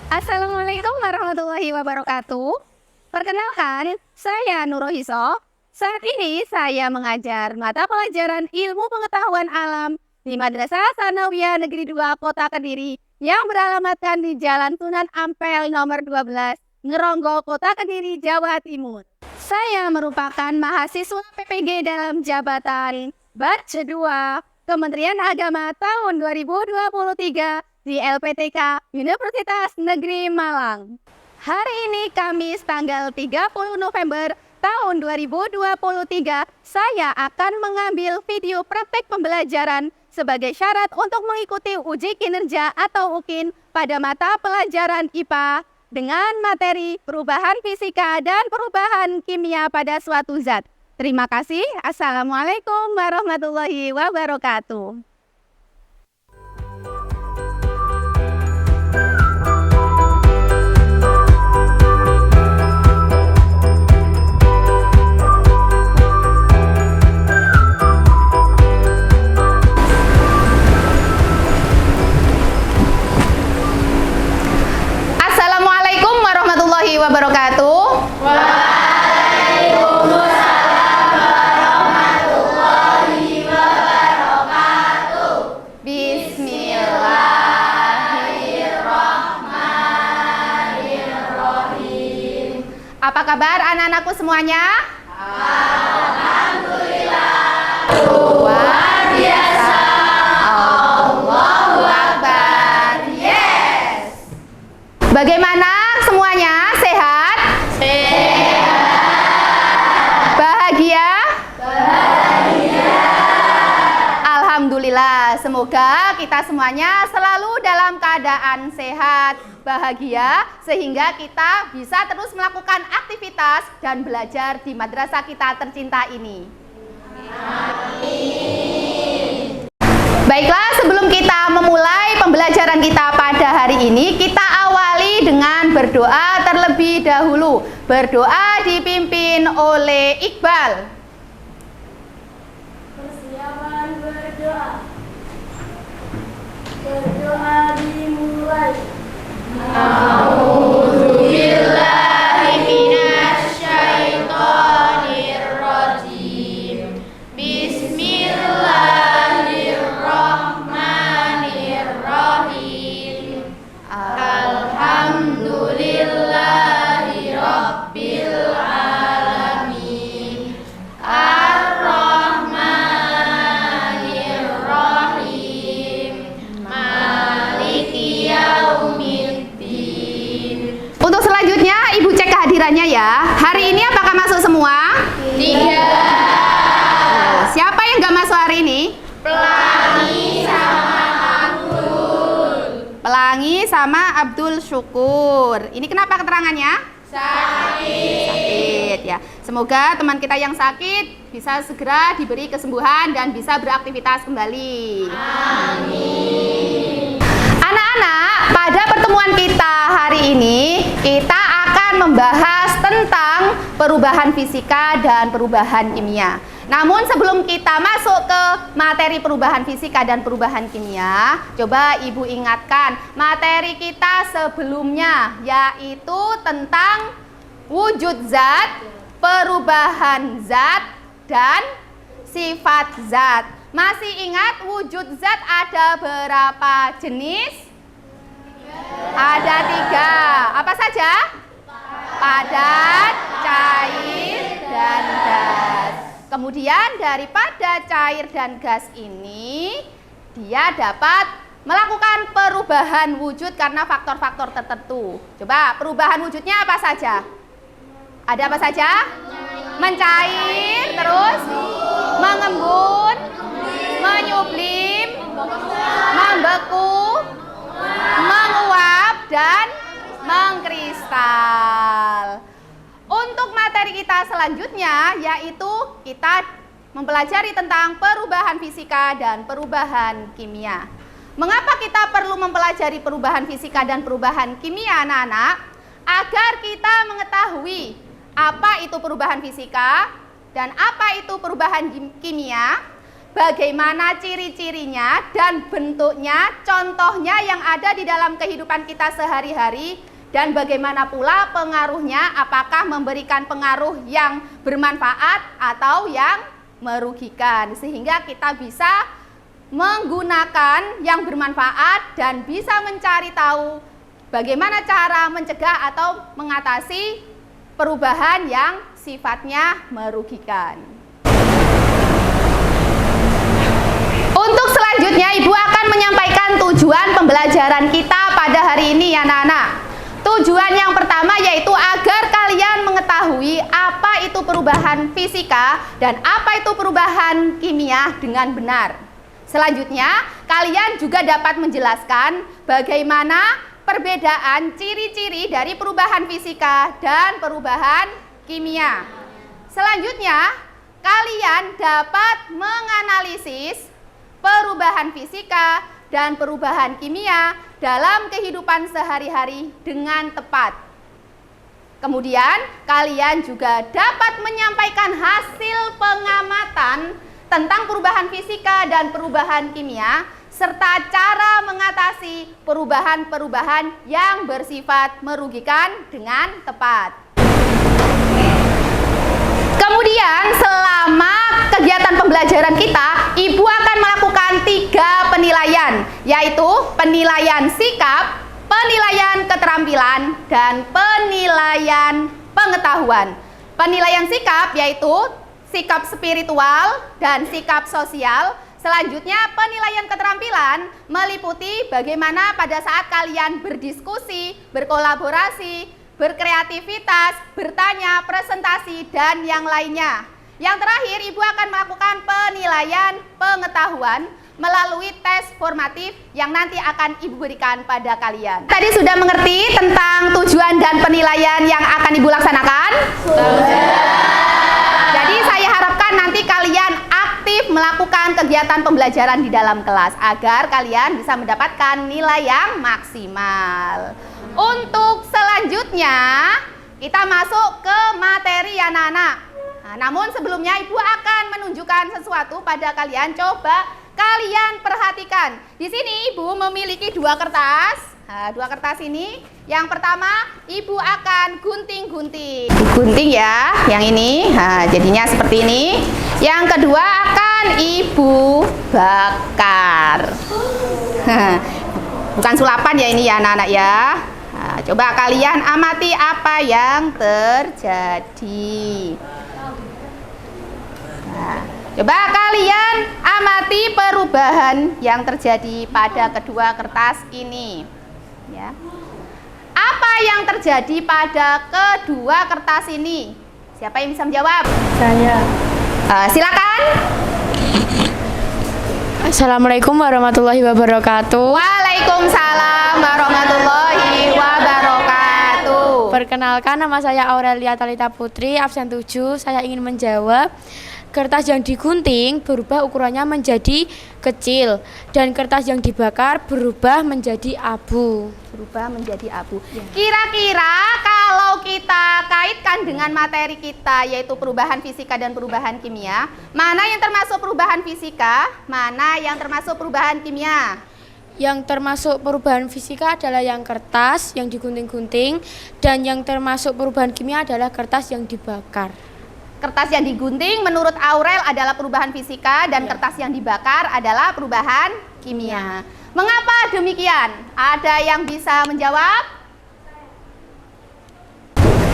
Assalamualaikum warahmatullahi wabarakatuh. Perkenalkan, saya Nurohiso. Saat ini saya mengajar mata pelajaran Ilmu Pengetahuan Alam di Madrasah Tsanawiyah Negeri 2 Kota Kediri yang beralamatkan di Jalan Sunan Ampel nomor 12, Ngeronggol, Kota Kediri, Jawa Timur. Saya merupakan mahasiswa PPG dalam jabatan Batch 2 Kementerian Agama tahun 2023 di LPTK Universitas Negeri Malang. Hari ini Kamis tanggal 30 November tahun 2023, saya akan mengambil video praktek pembelajaran sebagai syarat untuk mengikuti uji kinerja atau UKIN pada mata pelajaran IPA dengan materi perubahan fisika dan perubahan kimia pada suatu zat. Terima kasih. Assalamualaikum warahmatullahi wabarakatuh. Assalamualaikum warahmatullahi wabarakatuh. Waalaikumsalam warahmatullahi wabarakatuh. Bismillahirrahmanirrahim. Apa kabar anak-anakku semuanya? Alhamdulillah. Luar biasa. Allahu Akbar. Yes. Bagaimana semuanya? Sehat? Bahagia? Alhamdulillah, semoga kita semuanya selalu dalam keadaan sehat, bahagia, sehingga kita bisa terus melakukan aktivitas dan belajar di madrasah kita tercinta ini. Amin. Baiklah, sebelum kita memulai pembelajaran kita pada hari ini, kita awali dengan berdoa terlebih dahulu. Berdoa dipimpin oleh Iqbal. Persiapan berdoa. Berdoa dimulai. A'udzubillahi minasyaitonirrajim. Bismillahirrahmanirrahim. Alhamdulillahi rabbil alamin. Ar-Rahmanir-Rahim. Maliki yaumiddin. Untuk selanjutnya, Ibu cek kehadirannya ya. Hari ini apakah masuk semua? 3. Siapa yang gak masuk hari ini? Pelangi sama Abdul. Pelangi sama Abdul Syukur. Ini kenapa keterangannya? Sakit. Ya. Semoga teman kita yang sakit bisa segera diberi kesembuhan dan bisa beraktivitas kembali. Amin. Anak-anak, pada pertemuan kita hari ini kita akan membahas tentang perubahan fisika dan perubahan kimia. Namun sebelum kita masuk ke materi perubahan fisika dan perubahan kimia, coba Ibu ingatkan materi kita sebelumnya, yaitu tentang wujud zat, perubahan zat, dan sifat zat. Masih ingat wujud zat ada berapa jenis? Ada 3. Apa saja? Padat, cair, dan gas. Kemudian daripada cair dan gas ini, dia dapat melakukan perubahan wujud karena faktor-faktor tertentu. Coba perubahan wujudnya apa saja? Ada apa saja? Mencair, terus mengembun, menyublim, membeku, menguap, dan mengkristal. Untuk materi kita selanjutnya, yaitu kita mempelajari tentang perubahan fisika dan perubahan kimia. Mengapa kita perlu mempelajari perubahan fisika dan perubahan kimia, anak-anak? Agar kita mengetahui apa itu perubahan fisika dan apa itu perubahan kimia. bagaimana ciri-cirinya dan bentuknya, contohnya yang ada di dalam kehidupan kita sehari-hari, dan bagaimana pula pengaruhnya, apakah memberikan pengaruh yang bermanfaat atau yang merugikan, sehingga kita bisa menggunakan yang bermanfaat dan bisa mencari tahu bagaimana cara mencegah atau mengatasi perubahan yang sifatnya merugikan. Untuk selanjutnya, Ibu akan menyampaikan tujuan pembelajaran kita pada hari ini ya anak-anak. Tujuan yang pertama yaitu agar kalian mengetahui apa itu perubahan fisika dan apa itu perubahan kimia dengan benar. Selanjutnya, kalian juga dapat menjelaskan bagaimana perbedaan ciri-ciri dari perubahan fisika dan perubahan kimia. Selanjutnya, kalian dapat menganalisis perubahan fisika dan perubahan kimia dalam kehidupan sehari-hari dengan tepat. Kemudian, kalian juga dapat menyampaikan hasil pengamatan tentang perubahan fisika dan perubahan kimia, serta cara mengatasi perubahan-perubahan yang bersifat merugikan dengan tepat. Kemudian, selama kegiatan pembelajaran kita, Ibu akan melakukan 3 penilaian, yaitu penilaian sikap, penilaian keterampilan, dan penilaian pengetahuan. Penilaian sikap yaitu sikap spiritual dan sikap sosial. Selanjutnya, penilaian keterampilan meliputi bagaimana pada saat kalian berdiskusi, berkolaborasi, berkreativitas, bertanya, presentasi, dan yang lainnya. Yang terakhir, Ibu akan melakukan penilaian pengetahuan melalui tes formatif yang nanti akan Ibu berikan pada kalian. Tadi sudah mengerti tentang tujuan dan penilaian yang akan Ibu laksanakan? Jadi saya harapkan nanti kalian aktif melakukan kegiatan pembelajaran di dalam kelas agar kalian bisa mendapatkan nilai yang maksimal. Untuk selanjutnya, kita masuk ke materi anak-anak. Nah, namun sebelumnya Ibu akan menunjukkan sesuatu pada kalian. Coba kalian perhatikan. Di sini Ibu memiliki 2 kertas. Nah, 2 kertas ini. Yang pertama, Ibu akan gunting-gunting. Gunting ya, yang ini. Nah, jadinya seperti ini. Yang kedua akan Ibu bakar. Bukan sulapan ya ini ya anak-anak ya. Nah, coba kalian amati apa yang terjadi. Nah, coba kalian amati perubahan yang terjadi pada kedua kertas ini. Ya. Apa yang terjadi pada kedua kertas ini? Siapa yang bisa menjawab? Saya. Silakan. Assalamualaikum warahmatullahi wabarakatuh. Waalaikumsalam warahmatullahi wabarakatuh. Perkenalkan, nama saya Aurelia Talita Putri, absen 7. Saya ingin menjawab, kertas yang digunting berubah ukurannya menjadi kecil dan kertas yang dibakar berubah menjadi abu. Berubah menjadi abu. Kira-kira kalau kita kaitkan dengan materi kita yaitu perubahan fisika dan perubahan kimia, mana yang termasuk perubahan fisika, mana yang termasuk perubahan kimia? Yang termasuk perubahan fisika adalah yang kertas yang digunting-gunting, dan yang termasuk perubahan kimia adalah kertas yang dibakar. Kertas yang digunting menurut Aurel adalah perubahan fisika dan kertas yang dibakar adalah perubahan kimia. Mengapa demikian? Ada yang bisa menjawab?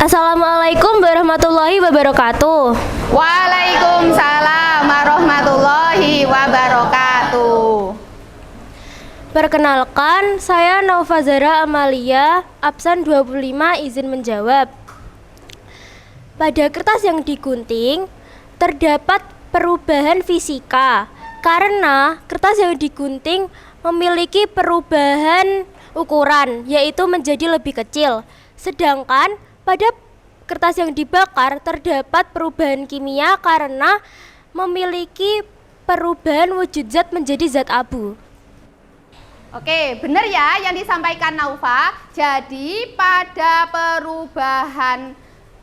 Assalamualaikum warahmatullahi wabarakatuh. Waalaikumsalam warahmatullahi wabarakatuh. Perkenalkan, saya Nova Zara Amalia, absen 25, izin menjawab. Pada kertas yang digunting, terdapat perubahan fisika karena kertas yang digunting memiliki perubahan ukuran, yaitu menjadi lebih kecil. Sedangkan pada kertas yang dibakar terdapat perubahan kimia karena memiliki perubahan wujud zat menjadi zat abu. Oke, benar ya yang disampaikan Naufa. Jadi pada perubahan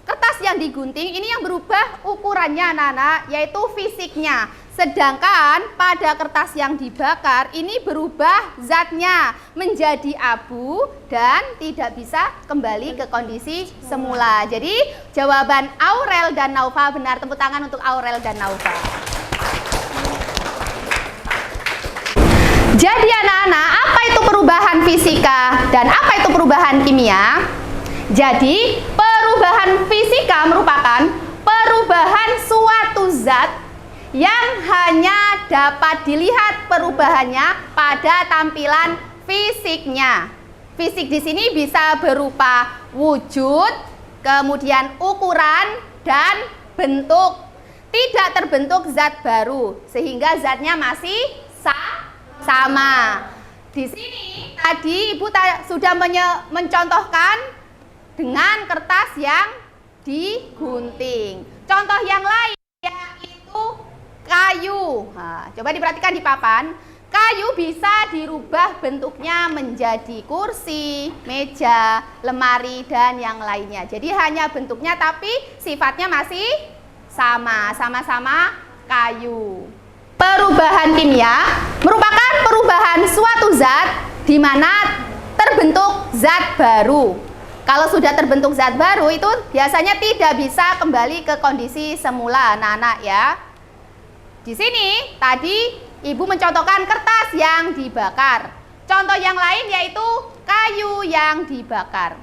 kertas yang digunting ini yang berubah ukurannya anak-anak, yaitu fisiknya. Sedangkan pada kertas yang dibakar ini berubah zatnya menjadi abu dan tidak bisa kembali ke kondisi semula. Jadi jawaban Aurel dan Naufa benar. Tepuk tangan untuk Aurel dan Naufa. Jadi anak-anak, apa itu perubahan fisika dan apa itu perubahan kimia? Jadi perubahan fisika merupakan perubahan suatu zat yang hanya dapat dilihat perubahannya pada tampilan fisiknya. Fisik di sini bisa berupa wujud, kemudian ukuran dan bentuk. Tidak terbentuk zat baru sehingga zatnya masih sama. Di sini tadi Ibu sudah mencontohkan dengan kertas yang digunting. Contoh yang lain yaitu kayu. Nah, coba diperhatikan di papan. Kayu bisa dirubah bentuknya menjadi kursi, meja, lemari, dan yang lainnya. Jadi hanya bentuknya tapi sifatnya masih sama-sama kayu. Perubahan kimia merupakan perubahan suatu zat di mana terbentuk zat baru. Kalau sudah terbentuk zat baru itu biasanya tidak bisa kembali ke kondisi semula, anak-anak ya. Di sini tadi Ibu mencontohkan kertas yang dibakar. Contoh yang lain yaitu kayu yang dibakar.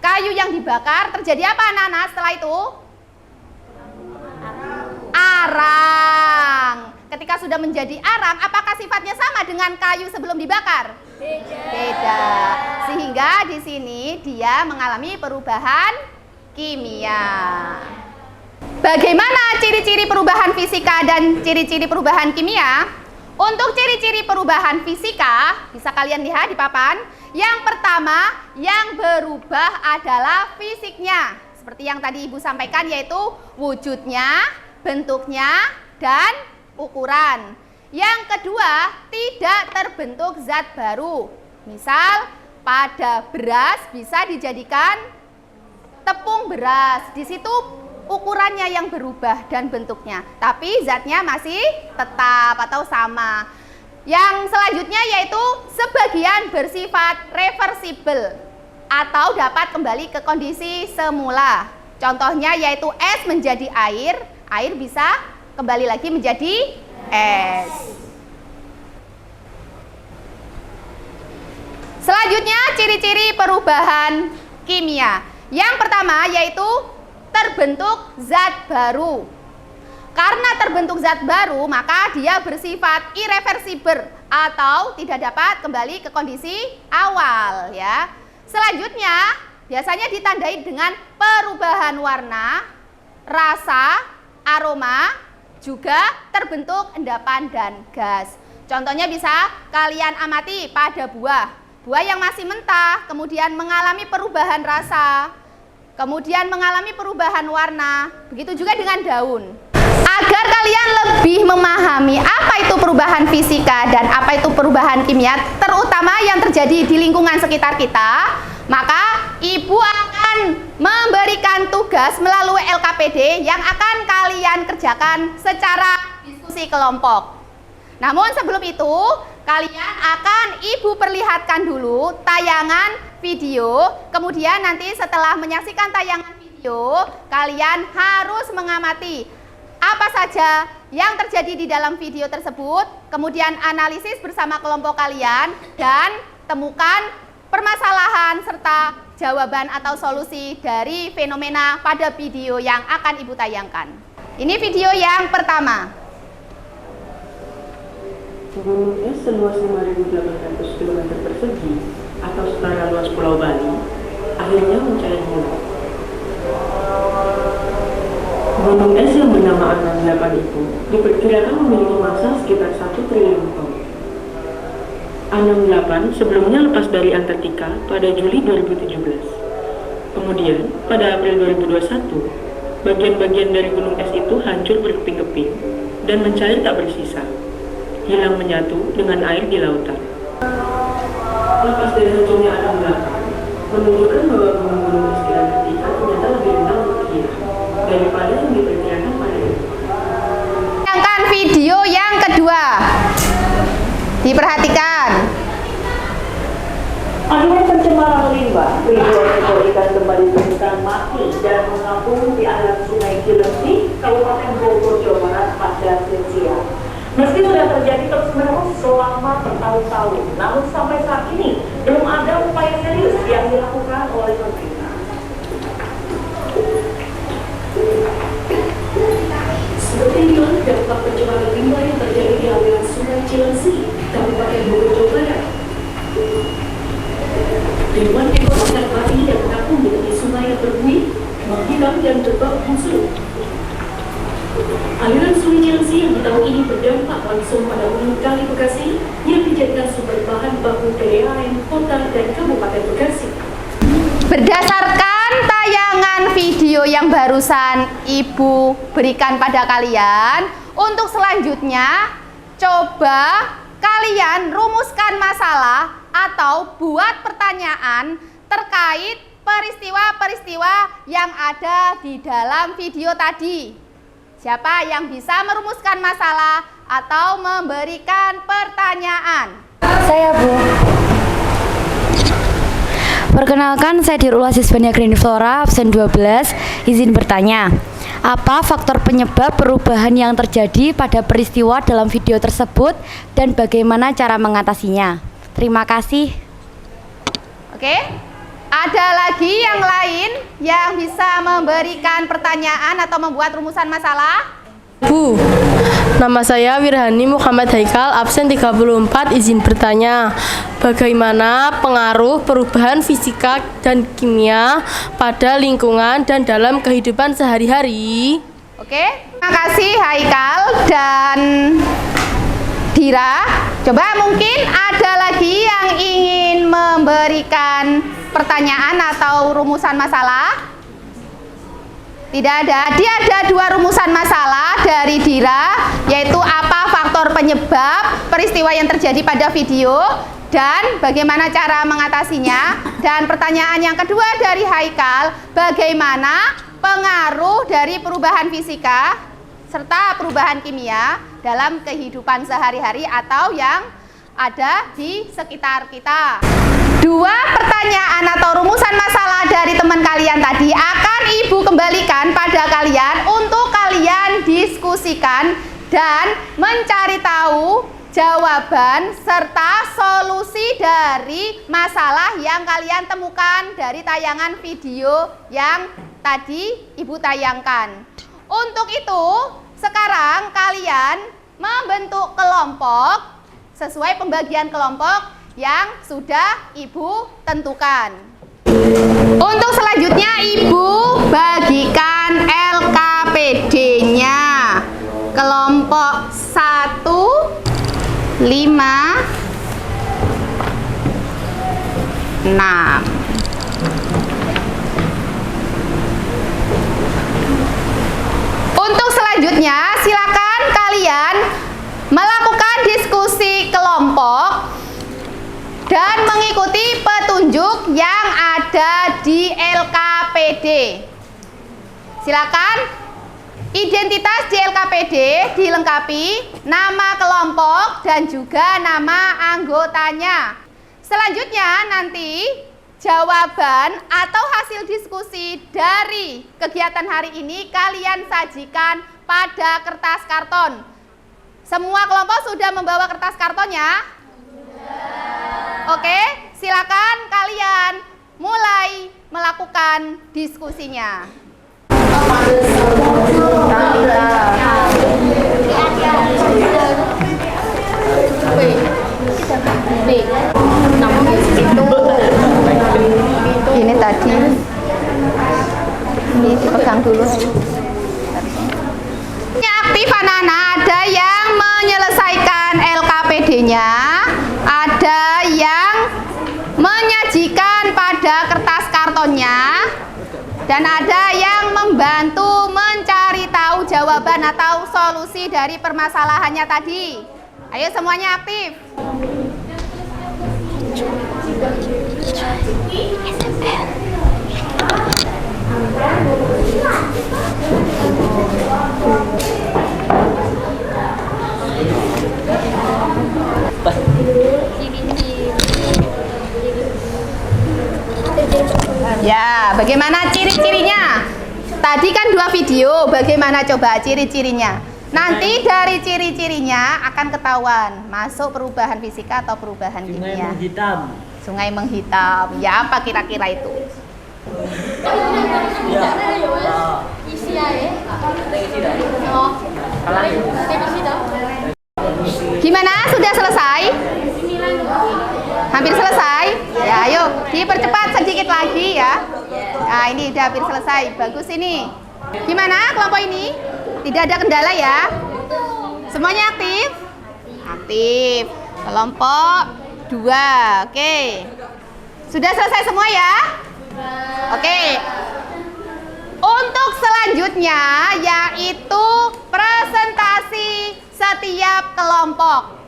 Kayu yang dibakar terjadi apa anak-anak setelah itu? Arang. Ketika sudah menjadi arang, apakah sifatnya sama dengan kayu sebelum dibakar? Beda. Sehingga di sini dia mengalami perubahan kimia. Bagaimana ciri-ciri perubahan fisika dan ciri-ciri perubahan kimia? Untuk ciri-ciri perubahan fisika, bisa kalian lihat di papan. Yang pertama, yang berubah adalah fisiknya. Seperti yang tadi Ibu sampaikan yaitu wujudnya, bentuknya, dan ukuran. Yang kedua, tidak terbentuk zat baru. Misal, pada beras bisa dijadikan tepung beras. Di situ ukurannya yang berubah dan bentuknya, tapi zatnya masih tetap atau sama. Yang selanjutnya yaitu sebagian bersifat reversible atau dapat kembali ke kondisi semula. Contohnya yaitu es menjadi air, air bisa kembali lagi menjadi es. Selanjutnya ciri-ciri perubahan kimia. Yang pertama yaitu terbentuk zat baru. Karena terbentuk zat baru, maka dia bersifat irreversible atau tidak dapat kembali ke kondisi awal ya. Selanjutnya, biasanya ditandai dengan perubahan warna, rasa, aroma, juga terbentuk endapan dan gas. Contohnya bisa kalian amati pada buah. Buah yang masih mentah, kemudian mengalami perubahan rasa, kemudian mengalami perubahan warna, begitu juga dengan daun. Agar kalian lebih memahami apa itu perubahan fisika dan apa itu perubahan kimia, terutama yang terjadi di lingkungan sekitar kita, maka Ibu akan memberikan tugas melalui LKPD yang akan kalian kerjakan secara diskusi kelompok. Namun sebelum itu, kalian akan Ibu perlihatkan dulu tayangan video, kemudian nanti setelah menyaksikan tayangan video, kalian harus mengamati apa saja yang terjadi di dalam video tersebut, kemudian analisis bersama kelompok kalian, dan temukan permasalahan serta jawaban atau solusi dari fenomena pada video yang akan Ibu tayangkan. Ini video yang pertama. Gunung es seluas 5.800 km persegi atau setara luas Pulau Bali akhirnya mencair mulai. Gunung es yang bernama Anang 8 itu diperkirakan memiliki massa sekitar 1 triliun ton. Anang 8 sebelumnya lepas dari Antartika pada Juli 2017. Kemudian, pada April 2021, bagian-bagian dari gunung es itu hancur berkeping-keping dan mencair tak bersisa, hilang menyatu dengan air di lautan. Lepas dari hancurnya Anang 8 menunjukkan bahwa gunung-gunung es di Antartika ternyata lebih rendah untuk daripada yang diperkirakan pada itu. Tayangkan video yang kedua. Diperhatikan. Akibat pencemaran limbah, ribuan ekor ikan kembali ditemukan mati dan mengapung di alam Sungai Cilengsi, Kabupaten Bogor, Jawa Barat pada Senin siang. Meski sudah terjadi terus-menerus selama bertahun-tahun, namun sampai saat ini belum ada upaya serius yang dilakukan oleh pemerintah. Seperti inilah dampak pencemaran limbah yang terjadi di aliran Sungai Cilengsi, Kabupaten Bogor, Jawa Barat. Ribuan ekor ikan mati yang mengapung di tepi sungai yang berbuih, menghilang dan berbau busuk. Aliran Sungai Cilengsi yang di tahun ini berdampak langsung pada Hulu Kali Bekasi yang dijadikan sumber bahan baku PDAM Kota dan Kabupaten Bekasi. Berdasarkan tayangan video yang barusan Ibu berikan pada kalian, untuk selanjutnya coba kalian rumuskan masalah atau buat pertanyaan terkait peristiwa-peristiwa yang ada di dalam video tadi. Siapa yang bisa merumuskan masalah atau memberikan pertanyaan? Saya, Bu. Perkenalkan, saya Dirul Sisbania Green Flora, absen 12. Izin bertanya, apa faktor penyebab perubahan yang terjadi pada peristiwa dalam video tersebut dan bagaimana cara mengatasinya? Terima kasih. Oke, ada lagi yang lain yang bisa memberikan pertanyaan atau membuat rumusan masalah? Bu, nama saya Wirhani Muhammad Haikal, absen 34, izin bertanya, bagaimana pengaruh perubahan fisika dan kimia pada lingkungan dan dalam kehidupan sehari-hari? Oke, terima kasih Haikal dan Dira. Coba mungkin ada lagi yang ingin memberikan pertanyaan atau rumusan masalah? Tidak ada. Jadi ada dua rumusan masalah dari Dira, yaitu apa faktor penyebab peristiwa yang terjadi pada video dan bagaimana cara mengatasinya. Dan pertanyaan yang kedua dari Haikal, bagaimana pengaruh dari perubahan fisika serta perubahan kimia dalam kehidupan sehari-hari atau yang ada di sekitar kita. Dua pertanyaan atau rumusan masalah dari teman kalian tadi akan Ibu kembalikan pada kalian untuk kalian diskusikan dan mencari tahu jawaban serta solusi dari masalah yang kalian temukan dari tayangan video yang tadi Ibu tayangkan. Untuk itu, sekarang kalian membentuk kelompok sesuai pembagian kelompok yang sudah Ibu tentukan. Untuk selanjutnya Ibu bagikan LKPD-nya. Kelompok 1, 5, 6. Untuk selanjutnya silakan kalian melakukan diskusi kelompok dan mengikuti petunjuk yang ada di LKPD. Silakan identitas di LKPD dilengkapi nama kelompok dan juga nama anggotanya. Selanjutnya nanti jawaban atau hasil diskusi dari kegiatan hari ini kalian sajikan pada kertas karton. Semua kelompok sudah membawa kertas kartonnya? Oke, silakan kalian mulai melakukan diskusinya. Ini tadi, ini dipegang dulu. Aktif anak-anak, ada yang menyelesaikan LKPD-nya, ada yang menyajikan pada kertas kartonnya, dan ada yang membantu mencari tahu jawaban atau solusi dari permasalahannya tadi. Ayo semuanya aktif. Ya, bagaimana ciri-cirinya? Tadi kan 2 video, bagaimana coba ciri-cirinya? Nanti dari ciri-cirinya akan ketahuan masuk perubahan fisika atau perubahan kimia. Sungai menghitam. Ya, apa kira-kira itu? Gimana? Sudah selesai? Hampir selesai? Ya, ayo dipercepat sedikit lagi ya. Nah, ini udah hampir selesai. Bagus ini. Gimana kelompok ini? Tidak ada kendala ya? Semuanya aktif? Aktif. Kelompok 2. Oke. Sudah selesai semua ya? Oke. Untuk selanjutnya yaitu presentasi setiap kelompok.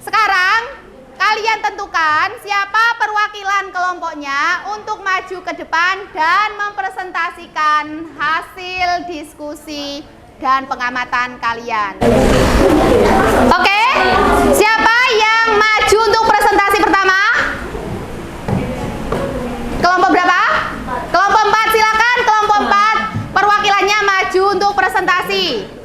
Sekarang kalian tentukan siapa perwakilan kelompoknya untuk maju ke depan dan mempresentasikan hasil diskusi dan pengamatan kalian. Oke, siapa yang maju untuk presentasi pertama? Kelompok berapa? Kelompok 4, silakan. Kelompok 4 perwakilannya maju untuk presentasi.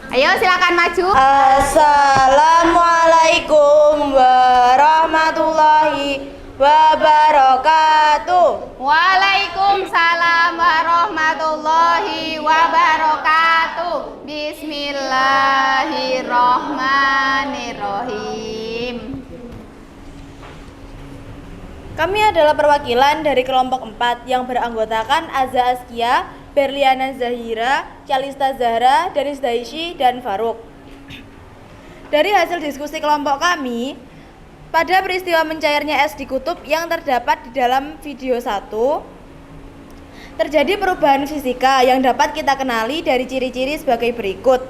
Ayo silakan maju. Assalamualaikum warahmatullahi wabarakatuh. Waalaikumsalam warahmatullahi wabarakatuh. Bismillahirrohmanirrohim. Kami adalah perwakilan dari kelompok 4 yang beranggotakan Azza Askia, Berliana Zahira, Calista Zahra, Danis Daishi, dan Faruk. Dari hasil diskusi kelompok kami, pada peristiwa mencairnya es di kutub yang terdapat di dalam video 1, terjadi perubahan fisika yang dapat kita kenali dari ciri-ciri sebagai berikut.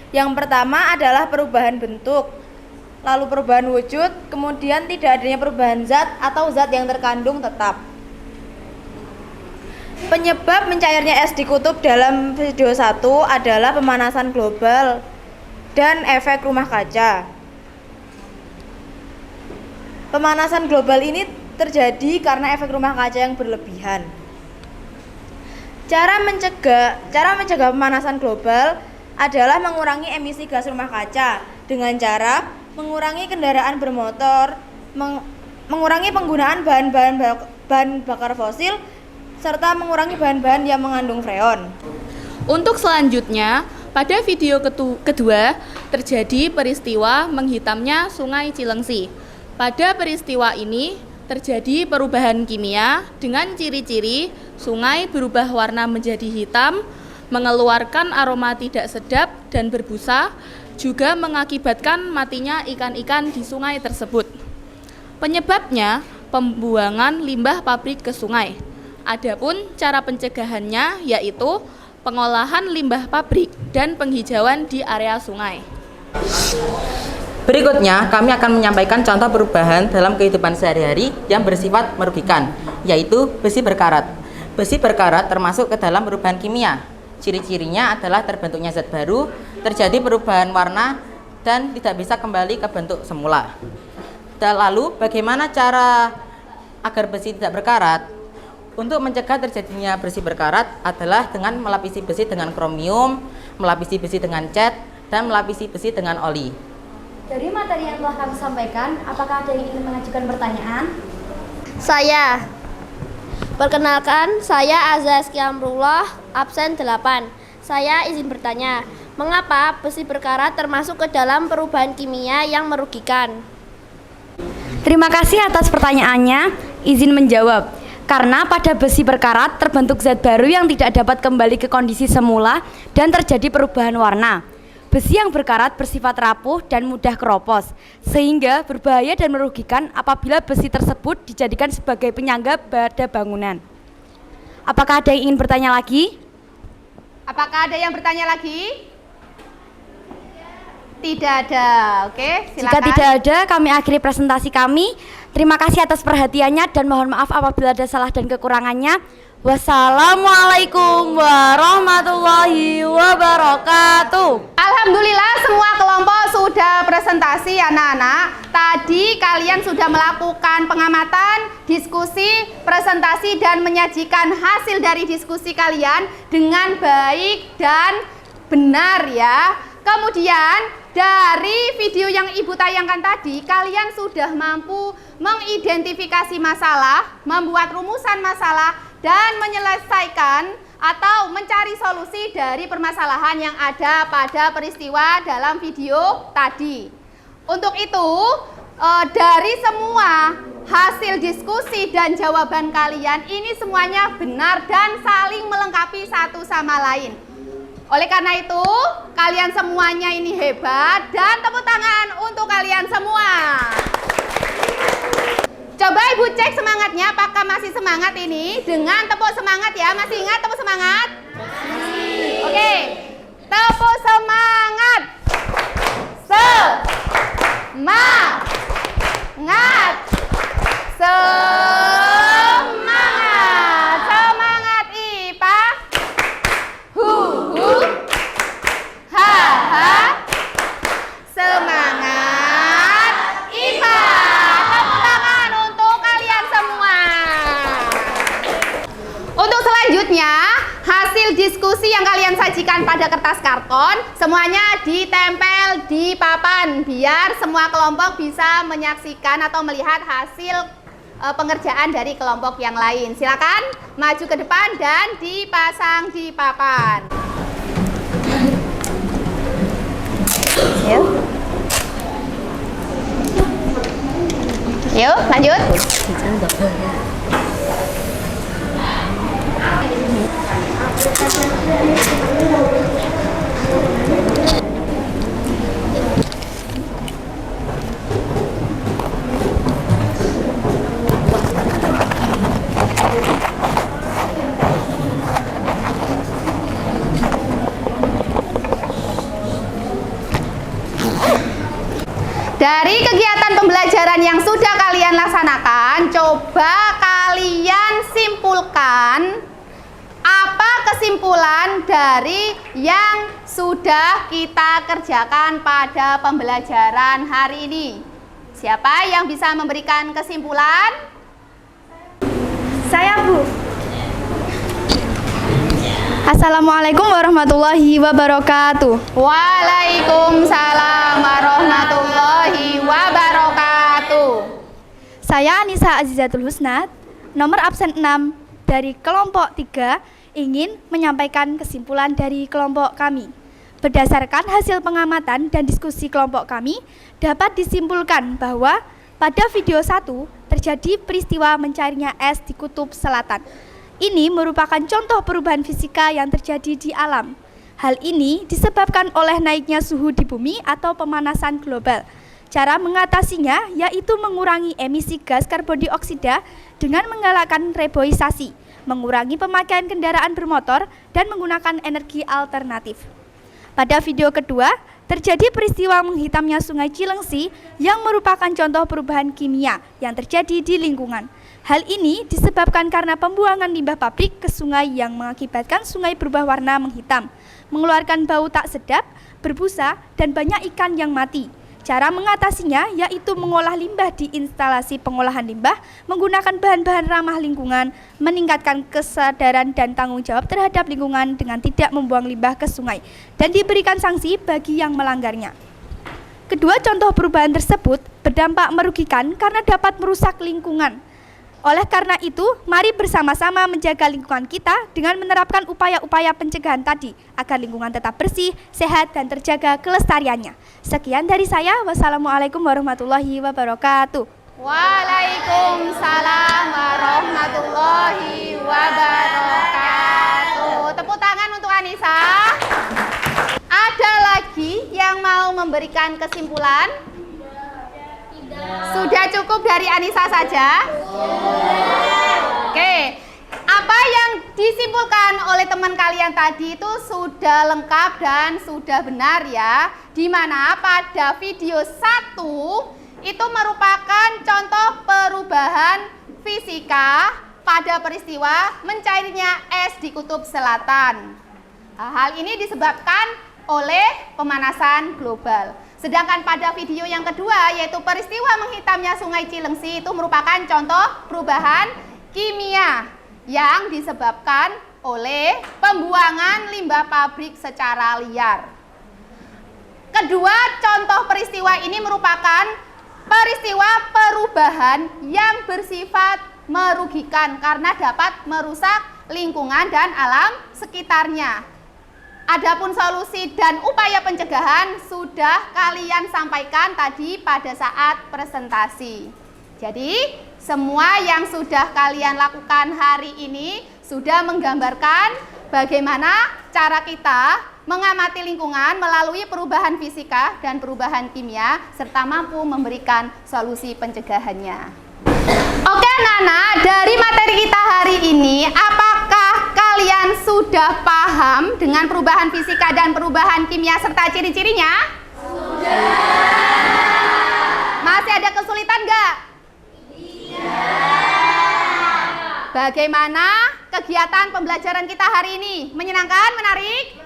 Yang pertama adalah perubahan bentuk, lalu perubahan wujud, kemudian tidak adanya perubahan zat atau zat yang terkandung tetap. Penyebab mencairnya es di kutub dalam video 1 adalah pemanasan global dan efek rumah kaca. Pemanasan global ini terjadi karena efek rumah kaca yang berlebihan. Cara mencegah pemanasan global adalah mengurangi emisi gas rumah kaca dengan cara mengurangi kendaraan bermotor, mengurangi penggunaan bahan bakar fosil, serta mengurangi bahan-bahan yang mengandung freon. Untuk selanjutnya, pada video kedua terjadi peristiwa menghitamnya Sungai Cilengsi. Pada peristiwa ini terjadi perubahan kimia dengan ciri-ciri sungai berubah warna menjadi hitam, mengeluarkan aroma tidak sedap dan berbusa, juga mengakibatkan matinya ikan-ikan di sungai tersebut. Penyebabnya pembuangan limbah pabrik ke sungai. Adapun cara pencegahannya yaitu pengolahan limbah pabrik dan penghijauan di area sungai. Berikutnya, kami akan menyampaikan contoh perubahan dalam kehidupan sehari-hari yang bersifat merugikan, yaitu besi berkarat. Besi berkarat termasuk ke dalam perubahan kimia. Ciri-cirinya adalah terbentuknya zat baru, terjadi perubahan warna, dan tidak bisa kembali ke bentuk semula. Dan lalu, bagaimana cara agar besi tidak berkarat? Untuk mencegah terjadinya besi berkarat adalah dengan melapisi besi dengan kromium, melapisi besi dengan cat, dan melapisi besi dengan oli. Dari materi yang telah kami sampaikan, apakah ada yang ingin mengajukan pertanyaan? Saya. Perkenalkan, saya Azza Askia Amrullah, absen 8. Saya izin bertanya, mengapa besi berkarat termasuk ke dalam perubahan kimia yang merugikan? Terima kasih atas pertanyaannya. Izin menjawab. Karena pada besi berkarat terbentuk zat baru yang tidak dapat kembali ke kondisi semula dan terjadi perubahan warna. Besi yang berkarat bersifat rapuh dan mudah keropos, sehingga berbahaya dan merugikan apabila besi tersebut dijadikan sebagai penyangga pada bangunan. Apakah ada yang ingin bertanya lagi? Apakah ada yang bertanya lagi? Tidak ada. Oke, silakan. Jika tidak ada, kami akhiri presentasi kami. Terima kasih atas perhatiannya dan mohon maaf apabila ada salah dan kekurangannya. Wassalamualaikum warahmatullahi wabarakatuh. Alhamdulillah semua kelompok sudah presentasi anak-anak. Tadi kalian sudah melakukan pengamatan, diskusi, presentasi dan menyajikan hasil dari diskusi kalian dengan baik dan benar ya. Kemudian dari video yang Ibu tayangkan tadi, kalian sudah mampu mengidentifikasi masalah, membuat rumusan masalah dan menyelesaikan atau mencari solusi dari permasalahan yang ada pada peristiwa dalam video tadi. Untuk itu, dari semua hasil diskusi dan jawaban kalian ini semuanya benar dan saling melengkapi satu sama lain. Oleh karena itu, kalian semuanya ini hebat dan tepuk tangan untuk kalian semua. Coba Ibu cek semangatnya, apakah masih semangat ini? Dengan tepuk semangat ya, masih ingat tepuk semangat? Masih. Oke, tepuk semangat. Semangat. Semangat. Semangat IPA. Hu. Ha. Semangat IPA. Tepuk tangan untuk kalian semua. Untuk selanjutnya, hasil diskusi yang kalian sajikan pada kertas karton semuanya ditempel di papan biar semua kelompok bisa menyaksikan atau melihat hasil pengerjaan dari kelompok yang lain. Silakan maju ke depan dan dipasang di papan. Yuk, lanjut. Dari kegiatan pembelajaran yang sudah kalian laksanakan, coba kalian simpulkan apa kesimpulan dari yang sudah kita kerjakan pada pembelajaran hari ini. Siapa yang bisa memberikan kesimpulan? Saya, Bu. Assalamualaikum warahmatullahi wabarakatuh. Waalaikumsalam warahmatullahi wabarakatuh. Saya Anissa Azizatul Husnat, nomor absen 6 dari kelompok 3, ingin menyampaikan kesimpulan dari kelompok kami. Berdasarkan hasil pengamatan dan diskusi kelompok kami, dapat disimpulkan bahwa pada video 1 terjadi peristiwa mencarinya es di kutub selatan. Ini merupakan contoh perubahan fisika yang terjadi di alam. Hal ini disebabkan oleh naiknya suhu di bumi atau pemanasan global. Cara mengatasinya yaitu mengurangi emisi gas karbon dioksida dengan menggalakkan reboisasi, mengurangi pemakaian kendaraan bermotor, dan menggunakan energi alternatif. Pada video kedua, terjadi peristiwa menghitamnya Sungai Cilengsi yang merupakan contoh perubahan kimia yang terjadi di lingkungan. Hal ini disebabkan karena pembuangan limbah pabrik ke sungai yang mengakibatkan sungai berubah warna menghitam, mengeluarkan bau tak sedap, berbusa, dan banyak ikan yang mati. Cara mengatasinya yaitu mengolah limbah di instalasi pengolahan limbah, menggunakan bahan-bahan ramah lingkungan, meningkatkan kesadaran dan tanggung jawab terhadap lingkungan dengan tidak membuang limbah ke sungai, dan diberikan sanksi bagi yang melanggarnya. Kedua contoh perubahan tersebut berdampak merugikan karena dapat merusak lingkungan. Oleh karena itu, mari bersama-sama menjaga lingkungan kita dengan menerapkan upaya-upaya pencegahan tadi agar lingkungan tetap bersih, sehat, dan terjaga kelestariannya. Sekian dari saya. Wassalamualaikum warahmatullahi wabarakatuh. Waalaikumsalam warahmatullahi wabarakatuh. Tepuk tangan untuk Anissa. Ada lagi yang mau memberikan kesimpulan? Sudah cukup dari Anissa saja? Oke. Apa yang disimpulkan oleh teman kalian tadi itu sudah lengkap dan sudah benar ya. Dimana pada video 1 itu merupakan contoh perubahan fisika pada peristiwa mencairnya es di kutub selatan. Hal ini disebabkan oleh pemanasan global. Sedangkan pada video yang kedua, yaitu peristiwa menghitamnya Sungai Cilengsi, itu merupakan contoh perubahan kimia yang disebabkan oleh pembuangan limbah pabrik secara liar. Kedua contoh peristiwa ini merupakan peristiwa perubahan yang bersifat merugikan karena dapat merusak lingkungan dan alam sekitarnya. Adapun solusi dan upaya pencegahan sudah kalian sampaikan tadi pada saat presentasi. Jadi, semua yang sudah kalian lakukan hari ini sudah menggambarkan bagaimana cara kita mengamati lingkungan melalui perubahan fisika dan perubahan kimia serta mampu memberikan solusi pencegahannya. Oke anak-anak, dari materi kita hari ini, apakah kalian sudah paham dengan perubahan fisika dan perubahan kimia serta ciri-cirinya? Sudah. Masih ada kesulitan nggak? Iya. Bagaimana kegiatan pembelajaran kita hari ini? Menyenangkan? Menarik?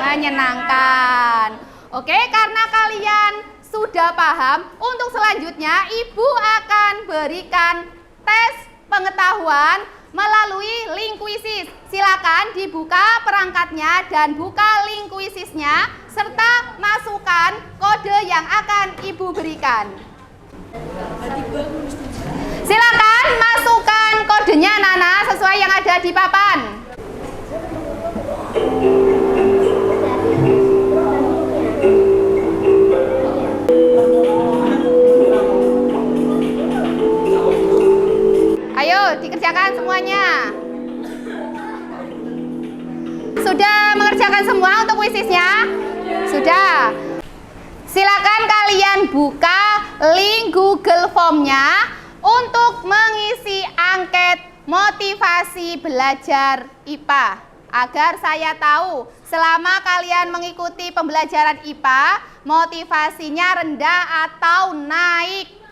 Menyenangkan. Oke, karena kalian sudah paham, untuk selanjutnya Ibu akan berikan tes pengetahuan melalui Linkwisis. Silakan dibuka perangkatnya dan buka Linkwisisnya serta masukkan kode yang akan Ibu berikan. Silakan masukkan kodenya Nana sesuai yang ada di papan. Ayo dikerjakan semuanya. Sudah mengerjakan semua untuk kuisisnya? Sudah. Silakan kalian buka link Google Form-nya untuk mengisi angket motivasi belajar IPA. Agar saya tahu selama kalian mengikuti pembelajaran IPA, motivasinya rendah atau naik.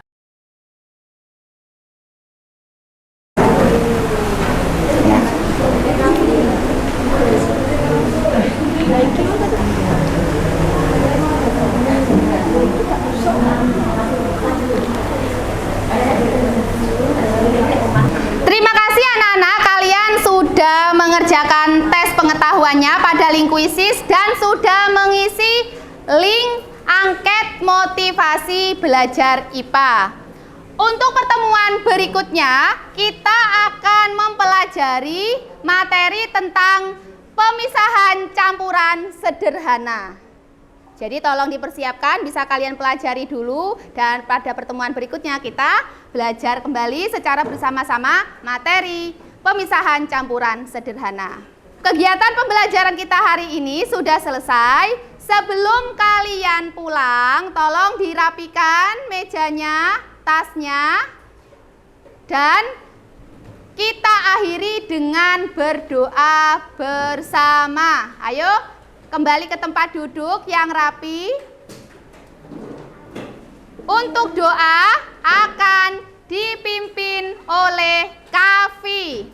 Terima kasih anak-anak, kalian sudah mengerjakan tes pengetahuannya pada Linkwisis dan sudah mengisi link angket motivasi belajar IPA. Untuk pertemuan berikutnya, kita akan mempelajari materi tentang pemisahan campuran sederhana. Jadi tolong dipersiapkan, bisa kalian pelajari dulu dan pada pertemuan berikutnya kita belajar kembali secara bersama-sama materi pemisahan campuran sederhana. Kegiatan pembelajaran kita hari ini sudah selesai. Sebelum kalian pulang, tolong dirapikan mejanya, tasnya, dan kita akhiri dengan berdoa bersama. Ayo kembali ke tempat duduk yang rapi. Untuk doa akan dipimpin oleh Kavi.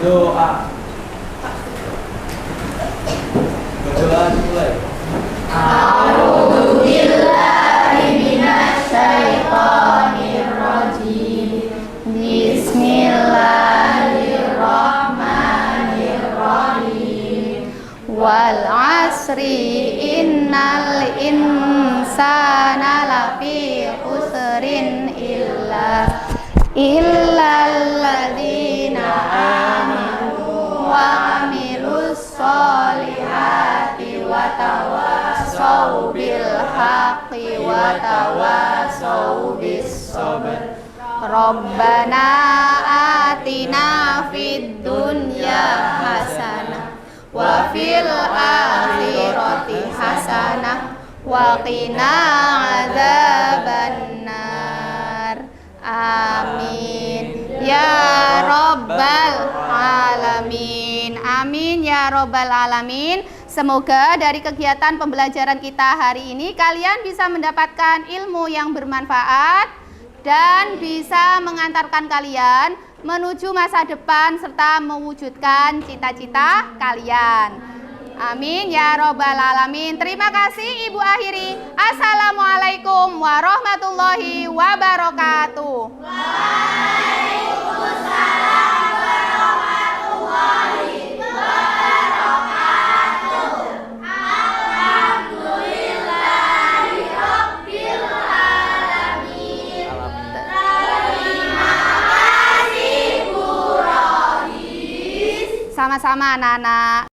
Doa. Berdoa dimulai. A'udzubillahi minasyaitonirrajim. Bismillahirrahmanirrahim. Wal asri innal insana lafi khusrin illalladzina amanu wa amilus solihati wa tawassaw bil haqqi wa tawassaw bis sabr. Rabbana atina fid dunya hasanah wa fil akhirati hasanah wa qina adzabannar. Amin ya Rabbal alamin. Amin ya Rabbal alamin. Semoga dari kegiatan pembelajaran kita hari ini kalian bisa mendapatkan ilmu yang bermanfaat dan bisa mengantarkan kalian menuju masa depan serta mewujudkan cita-cita kalian. Amin ya robbal alamin. Terima kasih Ibu akhiri. Assalamualaikum warahmatullahi wabarakatuh. Waalaikumsalam warahmatullahi wabarakatuh. Alhamdulillahi rabbil alamin. Terima kasih Bu Rohis. Sama-sama anak-anak.